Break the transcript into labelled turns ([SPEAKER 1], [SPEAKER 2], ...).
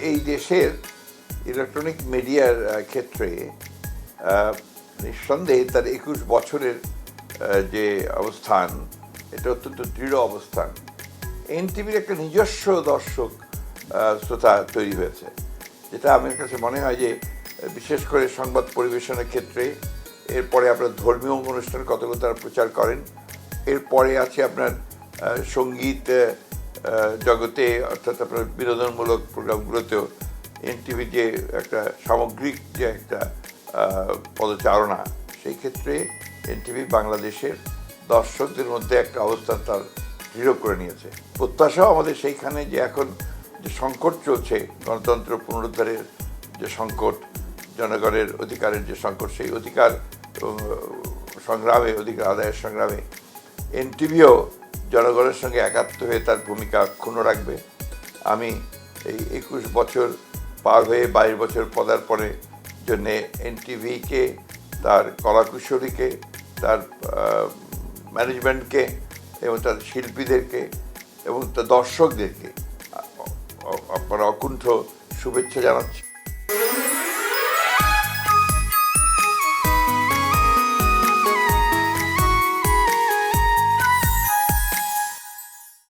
[SPEAKER 1] এই দেশের ইলেকট্রনিক মিডিয়ার ক্ষেত্রে নিঃসন্দেহে তার 21 বছরের যে অবস্থান, এটা অত্যন্ত দৃঢ় অবস্থান। এনটিভির একটা নিজস্ব দর্শক শ্রোতা তৈরি হয়েছে, যেটা আমার কাছে মনে হয় যে বিশেষ করে সংবাদ পরিবেশনের ক্ষেত্রে, এরপরে আপনার ধর্মীয় অনুষ্ঠান কতগুলো তারা প্রচার করেন, এরপরে আছে আপনার সঙ্গীত জগতে, অর্থাৎ আপনার বিনোদনমূলক প্রোগ্রামগুলোতেও এনটিভি যে একটা সামগ্রিক যে একটা পদচারণা, সেই ক্ষেত্রে এনটিভি বাংলাদেশের দর্শকদের মধ্যে একটা অবস্থান তার দৃঢ় করে নিয়েছে। প্রত্যাশাও আমাদের সেইখানে যে এখন যে সংকট চলছে, গণতন্ত্র পুনরুদ্ধারের যে সংকট, জনগণের অধিকারের যে সংকট, সেই অধিকার সংগ্রামে, অধিকার আদায়ের সংগ্রামে এনটিভিও জনগণের সঙ্গে একাত্ম হয়ে তার ভূমিকা ক্ষুণ্ণ রাখবে। আমি এই 21 বছর পার হয়ে 22 বছর পদার্পণের জন্যে এনটিভিকে, তার কলাকুশলীকে, তার ম্যানেজমেন্টকে এবং তার শিল্পীদেরকে এবং তার দর্শকদেরকে আপনার অকুণ্ঠ শুভেচ্ছা জানাচ্ছি।